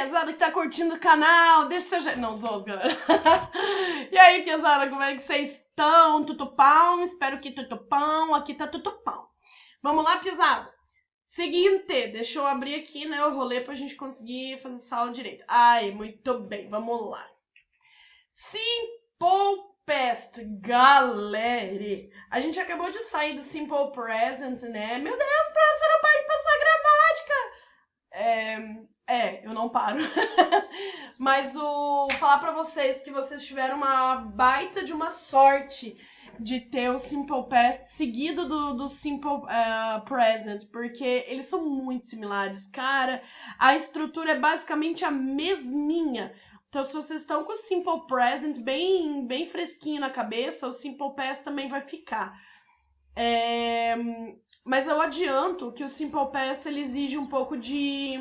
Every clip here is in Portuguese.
pesada que tá curtindo o canal, deixa seu jeito. Não, zoos, galera. E aí, pesada, como é que vocês estão? Tutupão? Espero que tutupão. Aqui tá tutupão. Vamos lá, pesada? Seguinte, deixa eu abrir aqui, né, o rolê pra gente conseguir fazer sala direito. Ai, muito bem, vamos lá. Simple Past, galera. A gente acabou de sair do Simple Present, né? Meu Deus, professora, não pode passar gramática. Eu não paro. Mas falar pra vocês que vocês tiveram uma baita de uma sorte de ter o Simple Past seguido do Simple Present, porque eles são muito similares, cara. A estrutura é basicamente a mesminha. Então, se vocês estão com o Simple Present bem fresquinho na cabeça, o Simple Past também vai ficar. Mas eu adianto que o Simple Past ele exige um pouco de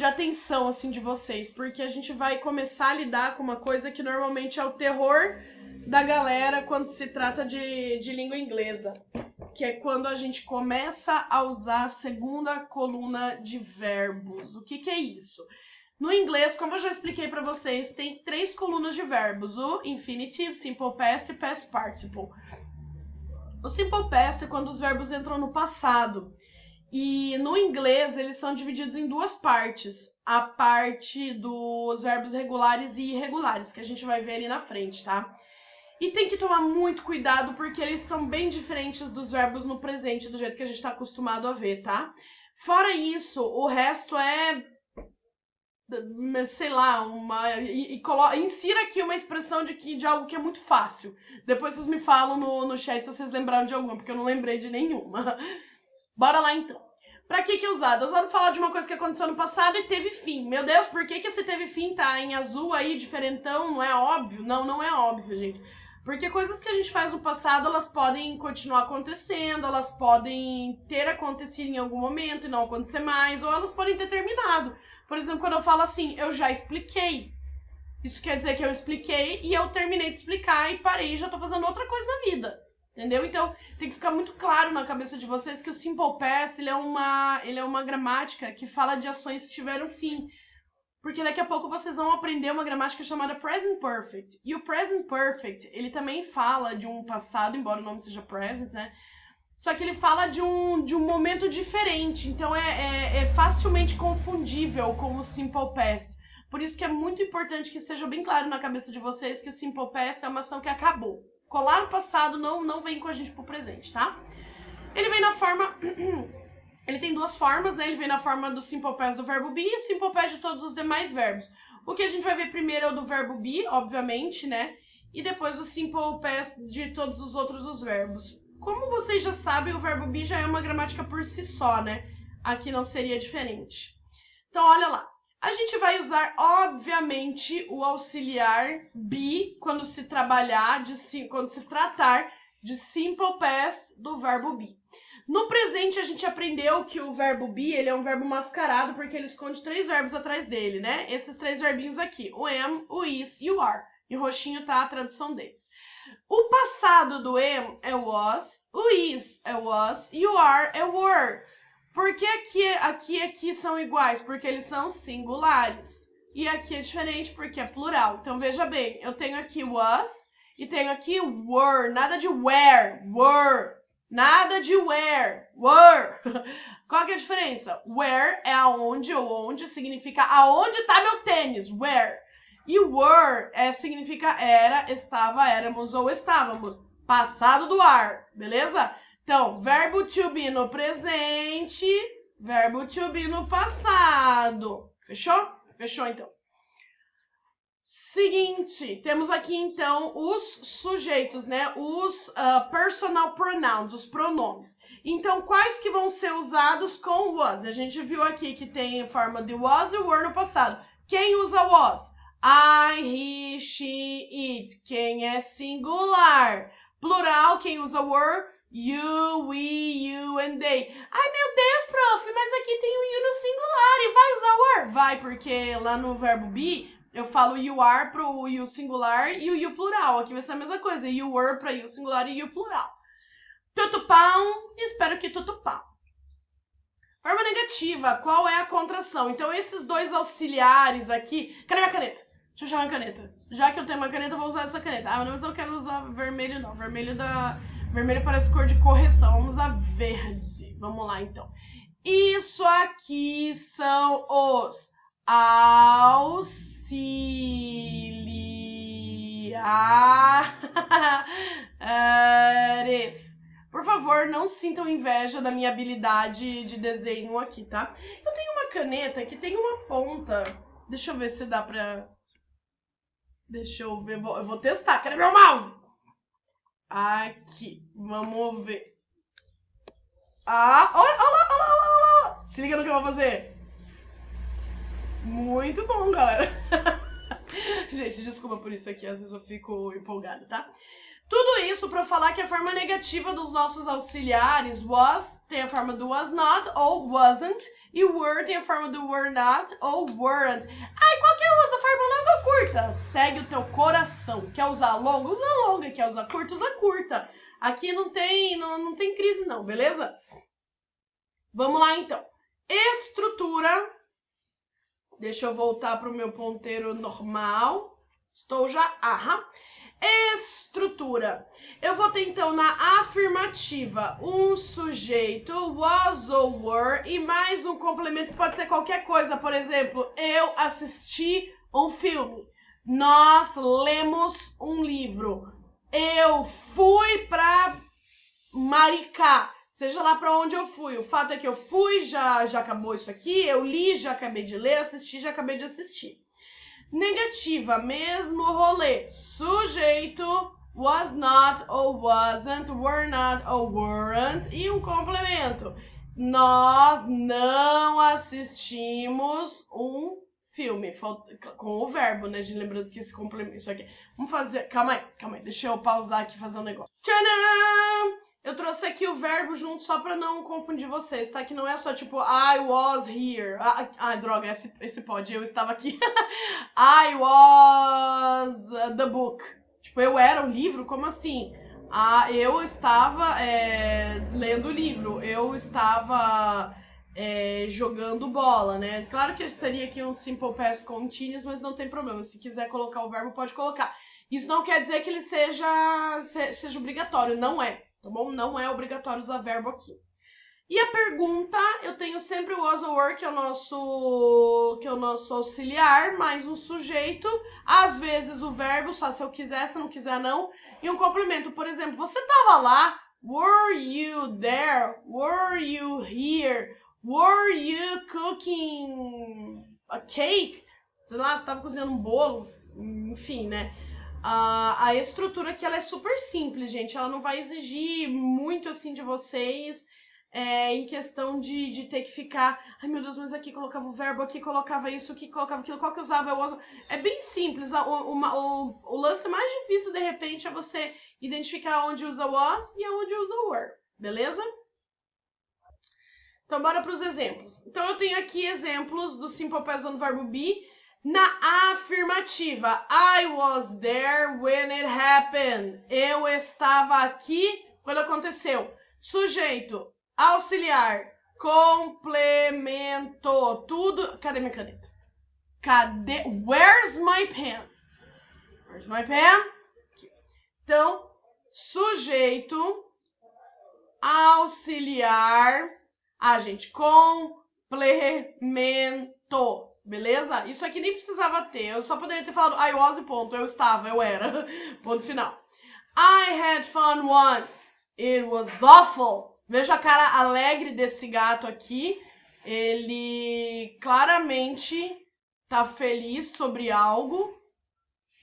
atenção assim de vocês, porque a gente vai começar a lidar com uma coisa que normalmente é o terror da galera quando se trata de língua inglesa, que é quando a gente começa a usar a segunda coluna de verbos. O que é isso? No inglês, como eu já expliquei para vocês, tem 3 colunas de verbos: o infinitive, simple past e past participle. O simple past é quando os verbos entram no passado. E no inglês, eles são divididos em 2 partes. A parte dos verbos regulares e irregulares, que a gente vai ver ali na frente, tá? E tem que tomar muito cuidado, porque eles são bem diferentes dos verbos no presente, do jeito que a gente está acostumado a ver, tá? Fora isso, o resto é... sei lá, insira aqui uma expressão de algo que é muito fácil. Depois vocês me falam no chat se vocês lembraram de alguma, porque eu não lembrei de nenhuma. Bora lá então. Pra que é usado? É usado pra falar de uma coisa que aconteceu no passado e teve fim. Meu Deus, por que esse teve fim tá em azul aí, diferentão? Não é óbvio? Não é óbvio, gente. Porque coisas que a gente faz no passado, elas podem continuar acontecendo, elas podem ter acontecido em algum momento e não acontecer mais, ou elas podem ter terminado. Por exemplo, quando eu falo assim, eu já expliquei. Isso quer dizer que eu expliquei e eu terminei de explicar e parei e já tô fazendo outra coisa na vida. Entendeu? Então, tem que ficar muito claro na cabeça de vocês que o Simple Past, ele é uma gramática que fala de ações que tiveram fim. Porque daqui a pouco vocês vão aprender uma gramática chamada Present Perfect. E o Present Perfect, ele também fala de um passado, embora o nome seja Present, né? Só que ele fala de um momento diferente. Então, é facilmente confundível com o Simple Past. Por isso que é muito importante que seja bem claro na cabeça de vocês que o Simple Past é uma ação que acabou. Colar no passado não vem com a gente pro presente, tá? Ele vem na forma... Ele tem 2 formas, né? Ele vem na forma do Simple Past do verbo be e o Simple Past de todos os demais verbos. O que a gente vai ver primeiro é o do verbo be, obviamente, né? E depois o Simple Past de todos os outros os verbos. Como vocês já sabem, o verbo be já é uma gramática por si só, né? Aqui não seria diferente. Então, olha lá. A gente vai usar, obviamente, o auxiliar be quando se tratar de Simple Past do verbo be. No presente, a gente aprendeu que o verbo be ele é um verbo mascarado porque ele esconde 3 verbos atrás dele, né? Esses 3 verbinhos aqui, o am, o is e o are. E roxinho tá a tradução deles. O passado do am é was, o is é was e o are é were. Por que aqui são iguais? Porque eles são singulares. E aqui é diferente porque é plural. Então, veja bem, eu tenho aqui was e tenho aqui were. Nada de where, were. Nada de where, were. Qual que é a diferença? Where é aonde ou onde significa aonde está meu tênis, where. E were significa era, estava, éramos ou estávamos. Passado do are, beleza? Então, verbo to be no presente, verbo to be no passado. Fechou? Fechou, então. Seguinte, temos aqui, então, os sujeitos, né? Os personal pronouns, os pronomes. Então, quais que vão ser usados com was? A gente viu aqui que tem a forma de was e were no passado. Quem usa was? I, he, she, it. Quem é singular? Plural, quem usa were? You, we, you and they. Ai, meu Deus, prof, mas aqui tem o you no singular e vai usar were? Vai, porque lá no verbo be, eu falo you are pro you singular e o you plural. Aqui vai ser a mesma coisa, you were para you singular e you plural. Tutupão, espero que tutupão. Forma negativa, qual é a contração? Então, esses dois auxiliares aqui... Cadê minha caneta? Deixa eu chamar a caneta. Já que eu tenho uma caneta, eu vou usar essa caneta. Ah, mas eu quero usar vermelho, não. Vermelho parece cor de correção. Vamos usar verde. Vamos lá, então. Isso aqui são os auxiliares. Por favor, não sintam inveja da minha habilidade de desenho aqui, tá? Eu tenho uma caneta que tem uma ponta. Deixa eu ver se dá pra... Deixa eu ver. Eu vou testar. Cadê meu mouse? Aqui. Vamos ver. Ah, olha lá. Se liga no que eu vou fazer. Muito bom, galera. Gente, desculpa por isso aqui. Às vezes eu fico empolgada, tá? Tudo isso para falar que a forma negativa dos nossos auxiliares was tem a forma do was not ou wasn't, e were tem a forma do were not ou weren't. Ai, qualquer usa a forma longa ou curta. Segue o teu coração. Quer usar longa? Usa longa. Quer usar curta? Usa curta. Aqui não tem crise não, beleza? Vamos lá então. Estrutura. Deixa eu voltar para o meu ponteiro normal. Estou já... Estrutura. Eu vou ter, então, na afirmativa, um sujeito, was ou were, e mais um complemento que pode ser qualquer coisa. Por exemplo, eu assisti um filme. Nós lemos um livro. Eu fui para Maricá. Seja lá para onde eu fui. O fato é que eu fui, já acabou isso aqui. Eu li, já acabei de ler. Assisti, já acabei de assistir. Negativa, mesmo rolê. Sujeito, was not ou wasn't, were not ou weren't. E um complemento. Nós não assistimos um filme. Com o verbo, né? Lembrando que esse complemento... Isso aqui. Vamos fazer... Calma aí. Deixa eu pausar aqui e fazer um negócio. Tcharam! Eu trouxe aqui o verbo junto só pra não confundir vocês, tá? Que não é só tipo, I was here. Droga, esse pode. Eu estava aqui. I was the book. Tipo, eu era o livro? Como assim? Eu estava lendo o livro. Eu estava jogando bola, né? Claro que seria aqui um simple past continuous, mas não tem problema. Se quiser colocar o verbo, pode colocar. Isso não quer dizer que ele seja obrigatório. Não é. Tá bom? Não é obrigatório usar verbo aqui. E a pergunta, eu tenho sempre o was or were, que é o nosso auxiliar, mais um sujeito. Às vezes o verbo, só se eu quiser, se não quiser não. E um complemento, por exemplo, você estava lá? Were you there? Were you here? Were you cooking a cake? Sei lá, você estava cozinhando um bolo? Enfim, né? A estrutura aqui ela é super simples, gente. Ela não vai exigir muito assim de vocês em questão de ter que ficar... Ai, meu Deus, mas aqui colocava o verbo, aqui colocava isso, aqui colocava aquilo, qual que usava? É bem simples. O lance mais difícil, de repente, é você identificar onde usa was e onde usa were. Beleza? Então, bora para os exemplos. Então, eu tenho aqui exemplos do simple past usando o verbo be. Na afirmativa, I was there when it happened. Eu estava aqui quando aconteceu. Sujeito, auxiliar, complemento, tudo. Cadê minha caneta? Where's my pen? Where's my pen? Aqui. Então, sujeito, auxiliar, gente, complemento. Beleza? Isso aqui nem precisava ter. Eu só poderia ter falado I was e ponto. Eu estava, eu era. Ponto final. I had fun once. It was awful. Veja a cara alegre desse gato aqui. Ele claramente tá feliz sobre algo,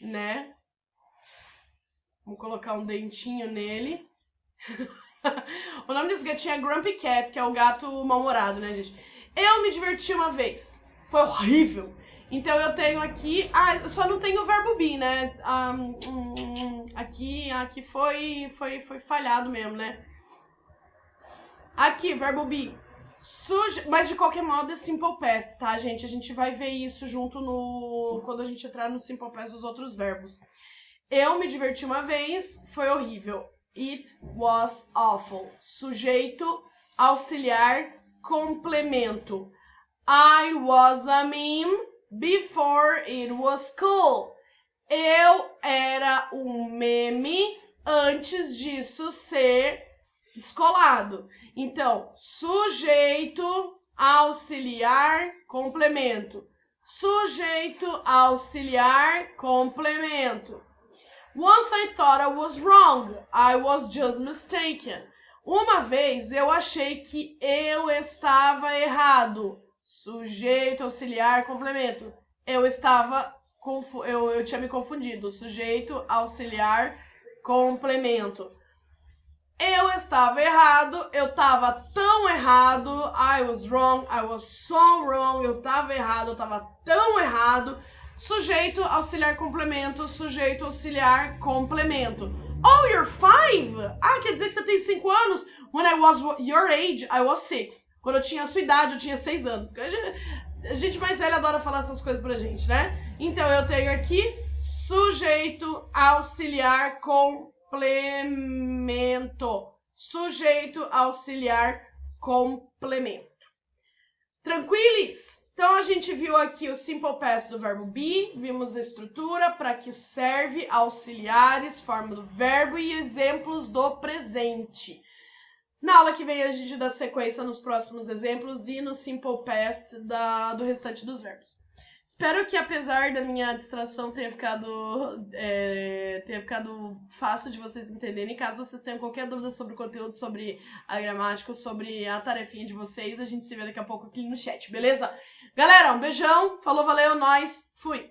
né? Vamos colocar um dentinho nele. O nome desse gatinho é Grumpy Cat, que é o gato mal-humorado, né, gente? Eu me diverti uma vez. Foi horrível. Então eu tenho aqui... eu só não tenho o verbo be, né? Aqui foi falhado mesmo, né? Aqui, verbo be. Mas de qualquer modo é simple past, tá, gente? A gente vai ver isso junto quando a gente entrar no simple past dos outros verbos. Eu me diverti uma vez, foi horrível. It was awful. Sujeito, auxiliar, complemento. I was a meme before it was cool. Eu era um meme antes disso ser descolado. Então, sujeito, auxiliar, complemento. Sujeito, auxiliar, complemento. Once I thought I was wrong. I was just mistaken. Uma vez eu achei que eu estava errado. Sujeito, auxiliar, complemento. Eu tinha me confundido. Sujeito, auxiliar, complemento. Eu estava errado, eu estava tão errado. I was wrong, I was so wrong. Eu estava errado, eu estava tão errado. Sujeito, auxiliar, complemento. Sujeito, auxiliar, complemento. Oh, you're 5! Ah, quer dizer que você tem 5 anos? When I was your age, I was 6. Quando eu tinha a sua idade, eu tinha 6 anos. A gente mais velha adora falar essas coisas pra gente, né? Então, eu tenho aqui sujeito, auxiliar, complemento. Sujeito, auxiliar, complemento. Tranquilos? Então, a gente viu aqui o simple past do verbo be, vimos a estrutura, para que serve, auxiliares, forma do verbo e exemplos do presente. Na aula que vem, a gente dá sequência nos próximos exemplos e no simple past do restante dos verbos. Espero que, apesar da minha distração, tenha ficado fácil de vocês entenderem. Caso vocês tenham qualquer dúvida sobre o conteúdo, sobre a gramática, sobre a tarefinha de vocês, a gente se vê daqui a pouco aqui no chat, beleza? Galera, um beijão, falou, valeu, nós, fui!